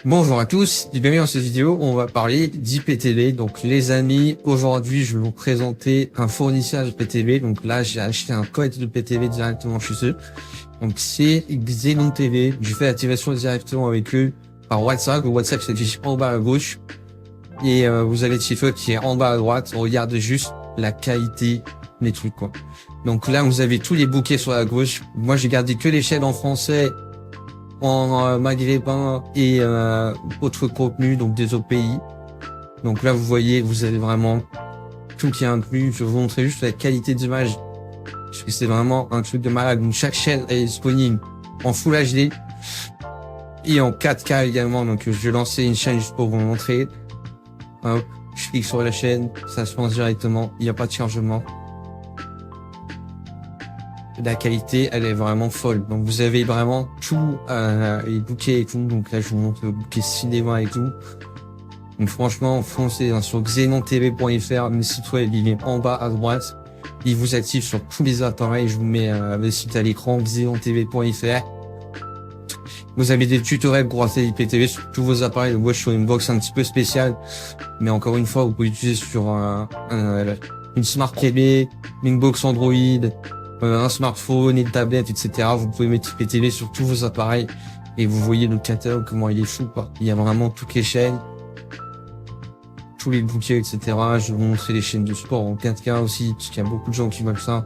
Bonjour à tous, bienvenue dans cette vidéo, on va parler d'IPTV. Donc les amis, aujourd'hui je vais vous présenter un fournisseur d'IPTV. Donc là j'ai acheté un code de PTV directement chez eux. Donc c'est Xenon TV, je fais l'activation directement avec eux par WhatsApp. Le WhatsApp s'affiche en bas à gauche et vous avez le chiffre qui est en bas à droite. On regarde juste la qualité des trucs quoi. Donc là vous avez tous les bouquets sur la gauche. Moi j'ai gardé que les chaînes en français, en maghrébin et autres contenus, donc des autres pays. Donc là vous voyez, vous avez vraiment tout qui est inclus. Je vais vous montrer juste la qualité d'image parce que c'est vraiment un truc de malade. Donc chaque chaîne est disponible en Full HD et en 4K également. Donc je vais lancer une chaîne juste pour vous montrer. Hop, je clique sur la chaîne, ça se lance directement, il n'y a pas de chargement. La qualité, elle est vraiment folle. Donc vous avez vraiment tout, les bouquets et tout. Donc là, je vous montre le bouquet cinéma et tout. Donc franchement, foncez sur xenontv.fr. Le site web, il est en bas à droite. Il vous active sur tous les appareils. Je vous mets le site à l'écran, xenontv.fr. Vous avez des tutoriels pour installer l'IPTV sur tous vos appareils. Moi, je suis sur une box un petit peu spéciale. Mais encore une fois, vous pouvez l'utiliser sur une Smart TV, une box Android, un smartphone, une tablette, etc. Vous pouvez mettre IPTV sur tous vos appareils et vous voyez le catalogue, comment il est fou, quoi. Il y a vraiment toutes les chaînes, tous les bouquets, etc. Je vais vous montrer les chaînes de sport en 4K aussi, parce qu'il y a beaucoup de gens qui veulent ça.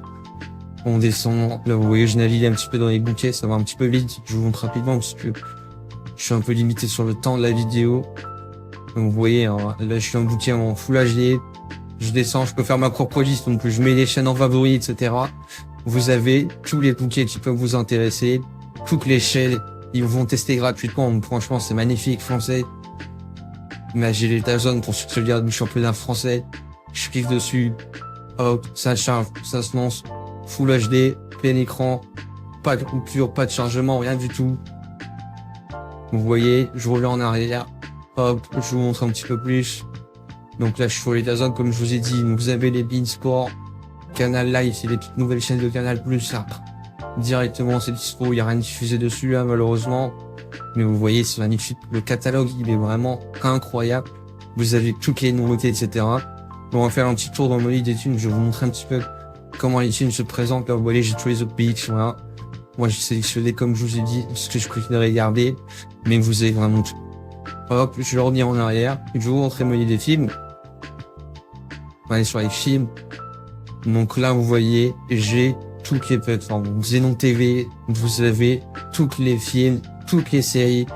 On descend, là vous voyez, je navigue un petit peu dans les bouquets, ça va un petit peu vite. Je vous montre rapidement parce que je suis un peu limité sur le temps de la vidéo. Donc vous voyez, hein, là je suis en bouquet en Full HD. Je descends, je peux faire ma propre liste, donc je mets les chaînes en favoris, etc. Vous avez tous les bouquets qui peuvent vous intéresser, toutes les chaînes, ils vont tester gratuitement, donc franchement c'est magnifique, français. Mais j'ai les Dazn pour ceux qui regardent du championnat français, je clique dessus, hop, ça charge, ça se lance, Full HD, plein écran, pas de coupure, pas de chargement, rien du tout. Vous voyez, je reviens en arrière, hop, je vous montre un petit peu plus. Donc là je suis sur les Dazn comme je vous ai dit, vous avez les beIN Sport, Canal Live, c'est les toutes nouvelles chaînes de Canal+, ça. Directement, c'est dispo, il n'y a rien diffusé dessus, hein, malheureusement. Mais vous voyez, c'est magnifique. Le catalogue, il est vraiment incroyable. Vous avez toutes les nouveautés, etc. On va faire un petit tour dans mon lit d'études. Je vais vous montrer un petit peu comment les films se présentent. Là, vous voyez, j'ai tous les autres pays qui sont là. Moi, j'ai sélectionné, comme je vous ai dit, ce que je préférais garder. Mais vous avez vraiment tout. Hop, je reviens en arrière. Je vais vous montrer mon lit des films. On va aller sur les films. Donc là, vous voyez, j'ai toutes les plateformes. Donc Xenon TV, vous avez tous les films, toutes les séries.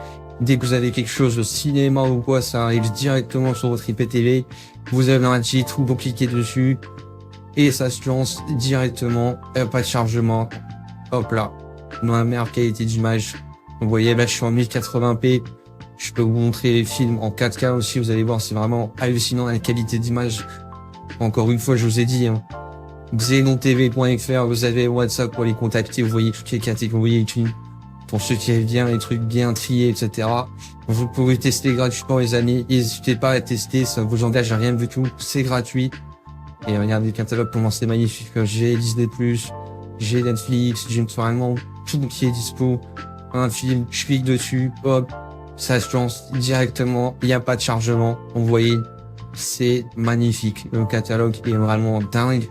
Dès que vous avez quelque chose de cinéma ou quoi, ça arrive directement sur votre IPTV. Vous avez un titre, vous cliquez dessus et ça se lance directement. Pas de chargement. Hop là, dans la meilleure qualité d'image. Vous voyez, là, je suis en 1080p. Je peux vous montrer les films en 4K aussi. Vous allez voir, c'est vraiment hallucinant la qualité d'image. Encore une fois, je vous ai dit, hein. xenontv.fr, vous avez WhatsApp pour les contacter, vous voyez toutes les catégories utiles. Pour ceux qui aiment bien les trucs bien triés, etc. Vous pouvez tester gratuitement les amis, n'hésitez pas à tester, ça vous engage à rien du tout, c'est gratuit. Et regardez le catalogue, comment c'est magnifique, j'ai Disney+, j'ai Netflix, j'ai vraiment tout qui est dispo. Un film, je clique dessus, hop, ça se lance directement, il n'y a pas de chargement, vous voyez, c'est magnifique. Le catalogue est vraiment dingue.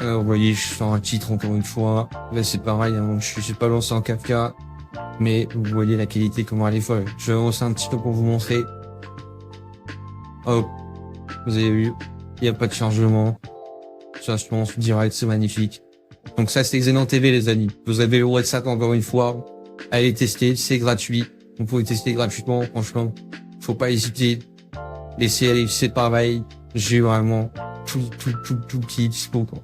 Vous voyez, je fais un titre encore une fois. Là, c'est pareil, hein, je suis pas lancé en 4K. Mais vous voyez la qualité, comment elle est folle. Je vais lancer un petit peu pour vous montrer. Hop. Vous avez vu, il n'y a pas de chargement. Ça se lance direct, c'est magnifique. Donc ça, c'est Xenon TV, les amis. Vous avez le WhatsApp encore une fois. Allez tester, c'est gratuit. Vous pouvez tester gratuitement, franchement. Faut pas hésiter. Les séries, c'est pareil. J'ai vraiment tout qui est dispo, quoi.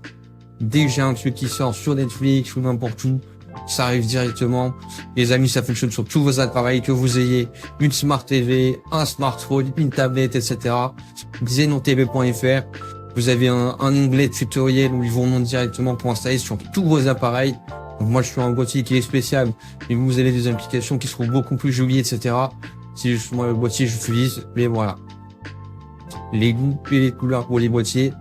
Dès que j'ai un truc qui sort sur Netflix ou n'importe où, ça arrive directement. Les amis, ça fonctionne sur tous vos appareils, que vous ayez une Smart TV, un smartphone, une tablette, etc. xenontv.fr. Vous avez un onglet tutoriel où ils vous montrent directement pour installer sur tous vos appareils. Donc moi, je suis un boîtier qui est spécial, mais vous avez des applications qui seront beaucoup plus jolies, etc. C'est juste moi le boîtier, j'utilise, mais voilà. Les goûts et les couleurs pour les boîtiers.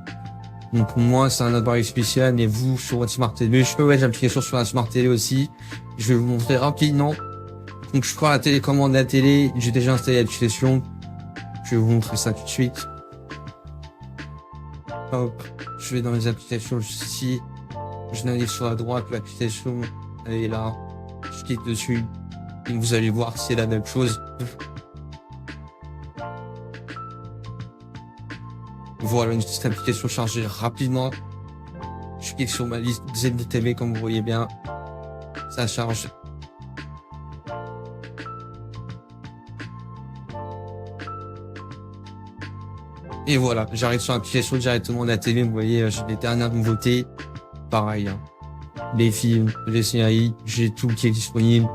Donc pour moi, c'est un appareil spécial, mais vous, sur votre Smart TV, je peux mettre l'application sur la Smart TV aussi. Je vais vous montrer rapidement. Donc je prends la télécommande de la télé, j'ai déjà installé l'application. Je vais vous montrer ça tout de suite. Hop, je vais dans les applications ici. Je navigue sur la droite, l'application, elle est là. Je clique dessus. Et vous allez voir, c'est la même chose. Voilà, une petite application chargée rapidement. Je clique sur ma liste ZDTV, comme vous voyez bien. Ça charge. Et voilà, j'arrive sur l'application directement de la télé. Vous voyez, j'ai les dernières nouveautés. Pareil, hein. Les films, les séries, j'ai tout qui est disponible.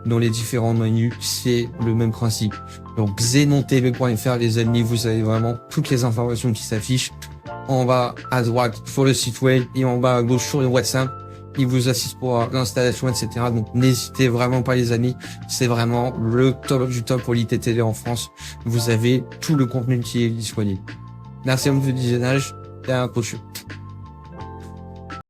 Dans les différents menus, c'est le même principe. Donc, xenontv.fr, les amis, vous avez vraiment toutes les informations qui s'affichent. En bas à droite pour le site web et en bas à gauche sur le WhatsApp. Il vous assiste pour l'installation, etc. Donc, n'hésitez vraiment pas, les amis. C'est vraiment le top du top pour l'ITTV en France. Vous avez tout le contenu qui est disponible. Merci à vous du visionnage et à un prochain.